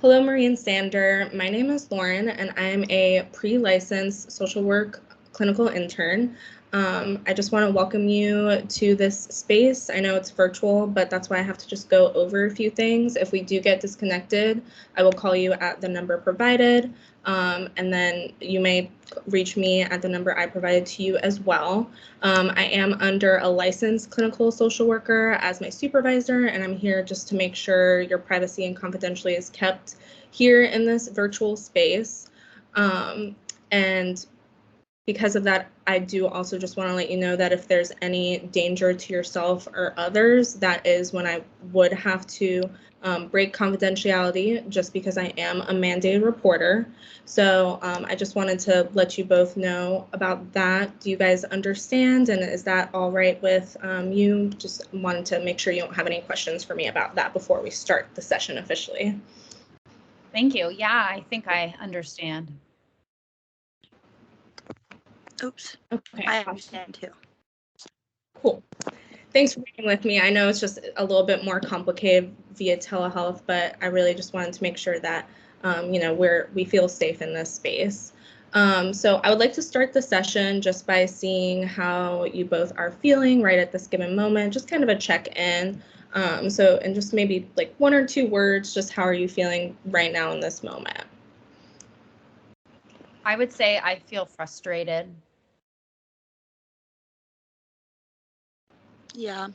Hello, Marie and Sander. My name is Lauren, and I'm a pre-licensed social work clinical intern. I just want to welcome you to this space. I know it's virtual, but that's why I have to just go over a few things. If we do get disconnected, I will call you at the number provided, and then you may reach me at the number I provided to you as well. I am under a licensed clinical social worker as my supervisor, and I'm here just to make sure your privacy and confidentiality is kept here in this virtual space. And because of that, I do also just want to let you know that if there's any danger to yourself or others, that is when I would have to break confidentiality, just because I am a mandated reporter. So I just wanted to let you both know about that. Do you guys understand? And is that all right with you? Just wanted to make sure you don't have any questions for me about that before we start the session officially. Thank you. Yeah, I think I understand. Oops. Okay. I understand too. Cool. Thanks for being with me. I know it's just a little bit more complicated via telehealth, but I really just wanted to make sure that we feel safe in this space. So I would like to start the session just by seeing how you both are feeling right at this given moment, just kind of a check-in. And just maybe like one or two words, just how are you feeling right now in this moment? I would say I feel frustrated. Yeah,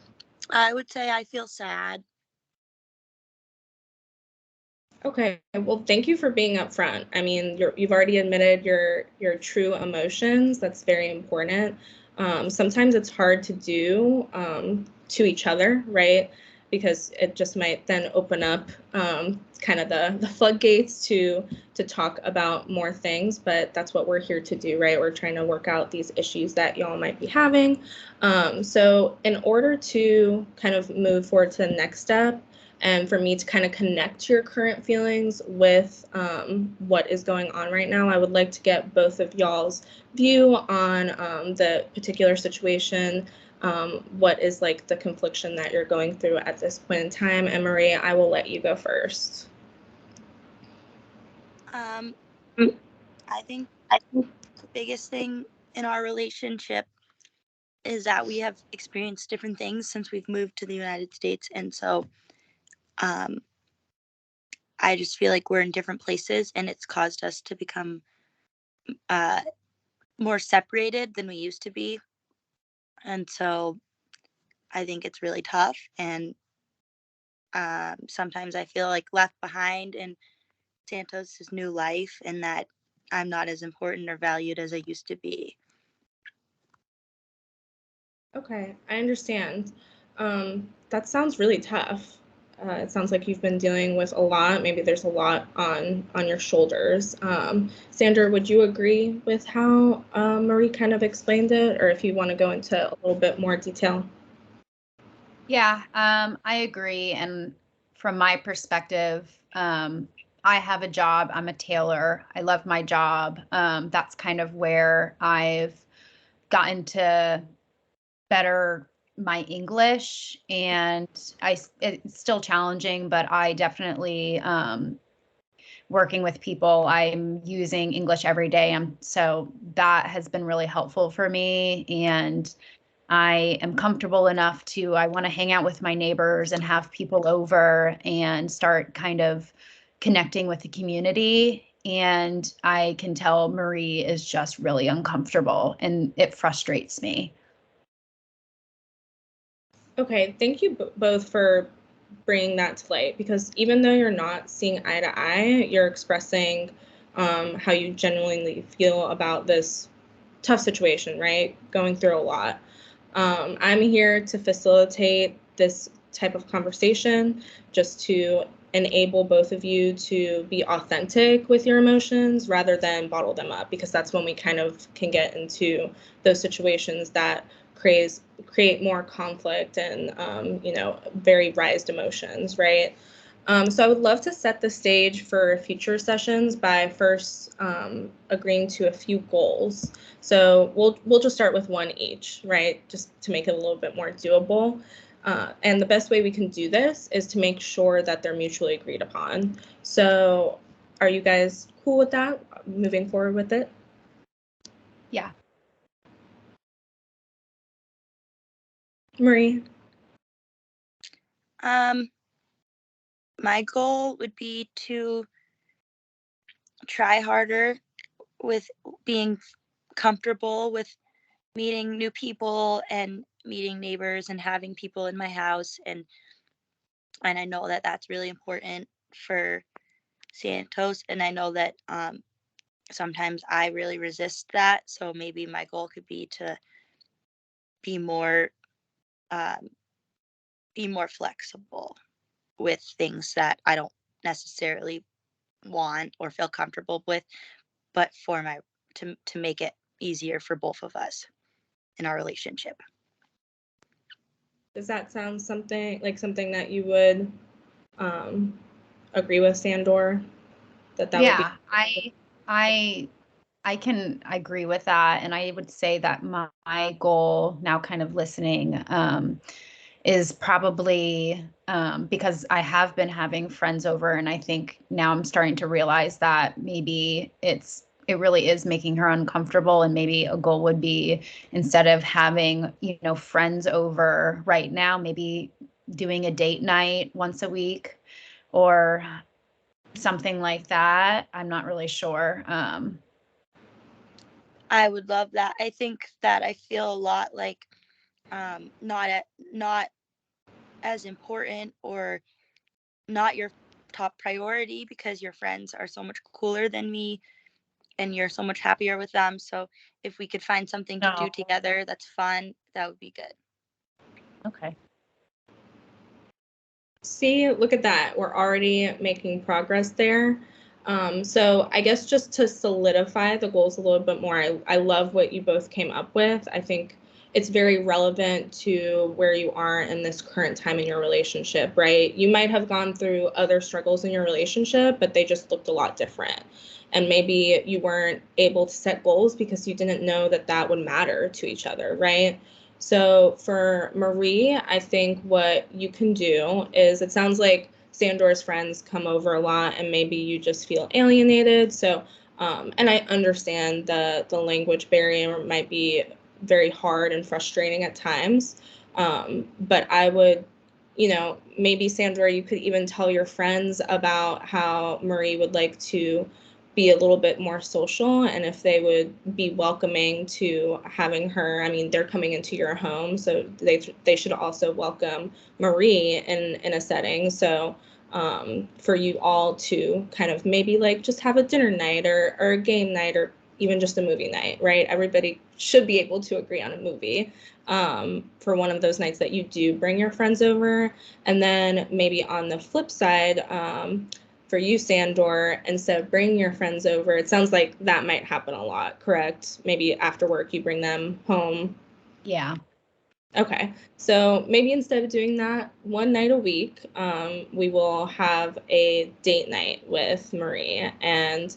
I would say I feel sad. Okay, well, thank you for being upfront. I mean, you've already admitted your true emotions. That's very important. Sometimes it's hard to do to each other, right? Because it just might then open up kind of the floodgates to talk about more things. But that's what we're here to do, right? We're trying to work out these issues that y'all might be having. So in order to kind of move forward to the next step, and for me to kind of connect your current feelings with what is going on right now, I would like to get both of y'all's view on the particular situation. What is like the confliction that you're going through at this point in time? And Maria, I will let you go first. I think the biggest thing in our relationship is that we have experienced different things since we've moved to the United States, and so I just feel like we're in different places, and it's caused us to become more separated than we used to be. And so I think it's really tough, and sometimes I feel like left behind in Santos' new life, and that I'm not as important or valued as I used to be. Okay, I understand. That sounds really tough. It sounds like you've been dealing with a lot. Maybe there's a lot on your shoulders. Sandra, would you agree with how Marie kind of explained it, or if you want to go into a little bit more detail? Yeah, I agree. And from my perspective, I have a job. I'm a tailor. I love my job. That's kind of where I've gotten to better my English, and it's still challenging, but I definitely working with people, I'm using English every day. So that has been really helpful for me. And I am comfortable enough I want to hang out with my neighbors and have people over and start kind of connecting with the community. And I can tell Marie is just really uncomfortable, and it frustrates me. Okay, thank you both for bringing that to light, because even though you're not seeing eye to eye, you're expressing how you genuinely feel about this tough situation, right? Going through a lot. I'm here to facilitate this type of conversation, just to enable both of you to be authentic with your emotions rather than bottle them up, because that's when we kind of can get into those situations that create more conflict and very raised emotions, right? So I would love to set the stage for future sessions by first agreeing to a few goals. So we'll just start with one each, right? Just to make it a little bit more doable. And the best way we can do this is to make sure that they're mutually agreed upon. So are you guys cool with that, moving forward with it? Yeah. Marie? My goal would be to try harder with being comfortable with meeting new people and meeting neighbors and having people in my house, and I know that that's really important for Santos, and I know that sometimes I really resist that, so maybe my goal could be to be more um, flexible with things that I don't necessarily want or feel comfortable with, but for my to make it easier for both of us in our relationship. Does that sound something that you would agree with, Sandor? That would be. Yeah, I can agree with that. And I would say that my goal now, kind of listening, is probably because I have been having friends over, and I think now I'm starting to realize that maybe it really is making her uncomfortable, and maybe a goal would be, instead of having, friends over right now, maybe doing a date night once a week or something like that. I'm not really sure. I would love that. I think that I feel a lot like not as important or not your top priority because your friends are so much cooler than me and you're so much happier with them. So if we could find something to do No. together that's fun, that would be good. Okay. See, look at that. We're already making progress there. So I guess just to solidify the goals a little bit more, I love what you both came up with. I think it's very relevant to where you are in this current time in your relationship, right? You might have gone through other struggles in your relationship, but they just looked a lot different. And maybe you weren't able to set goals because you didn't know that that would matter to each other, right? So for Marie, I think what you can do is, it sounds like Sandor's friends come over a lot and maybe you just feel alienated. So, and I understand the language barrier might be very hard and frustrating at times. But I would, maybe Sandor, you could even tell your friends about how Marie would like to be a little bit more social, and if they would be welcoming to having her. I mean, they're coming into your home, so they should also welcome Marie in a setting. So for you all to kind of maybe like just have a dinner night or a game night or even just a movie night, right? Everybody should be able to agree on a movie for one of those nights that you do bring your friends over. And then maybe on the flip side, for you, Sandor, instead of bringing your friends over, it sounds like that might happen a lot, correct? Maybe after work you bring them home. Yeah. Okay, so maybe instead of doing that one night a week, we will have a date night with Marie. And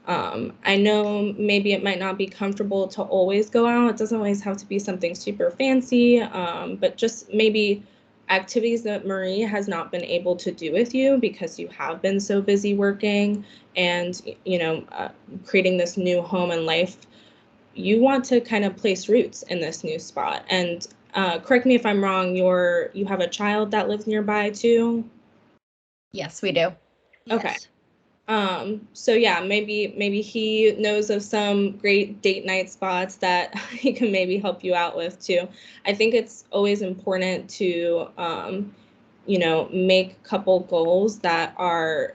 I know maybe it might not be comfortable to always go out. It doesn't always have to be something super fancy, but just maybe activities that Marie has not been able to do with you because you have been so busy working and, creating this new home and life. You want to kind of place roots in this new spot. And correct me if I'm wrong, you have a child that lives nearby too? Yes, we do. Okay. Yes. So yeah, maybe he knows of some great date night spots that he can maybe help you out with too. I think it's always important to make couple goals that are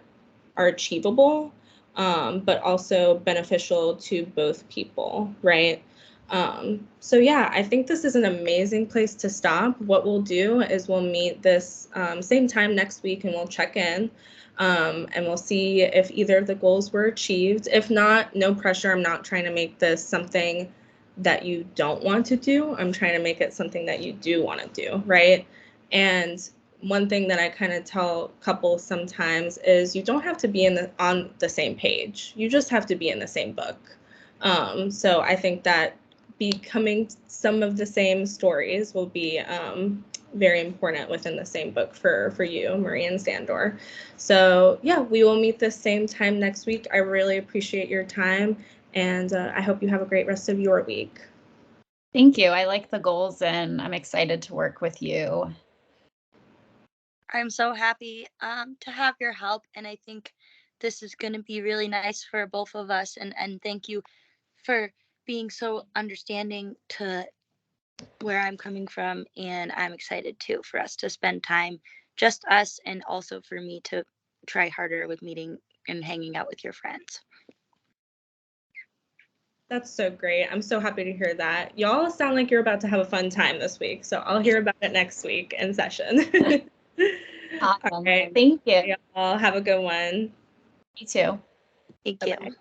achievable, but also beneficial to both people, right? So yeah, I think this is an amazing place to stop. What we'll do is we'll meet this same time next week and we'll check in. And we'll see if either of the goals were achieved. If not, no pressure. I'm not trying to make this something that you don't want to do. I'm trying to make it something that you do want to do, right? And one thing that I kind of tell couples sometimes is you don't have to be on the same page. You just have to be in the same book. So I think that becoming some of the same stories will be very important within the same book for you, Marie and Sandor. So yeah, we will meet the same time next week. I really appreciate your time, and I hope you have a great rest of your week. Thank you. I like the goals, and I'm excited to work with you. I'm so happy to have your help, and I think this is going to be really nice for both of us. And thank you for being so understanding to where I'm coming from, and I'm excited too for us to spend time, just us, and also for me to try harder with meeting and hanging out with your friends. That's so great. I'm so happy to hear that. Y'all sound like you're about to have a fun time this week, so I'll hear about it next week in session. Awesome. All right. Thank you. Y'all have a good one. You too. Thank Bye-bye. you.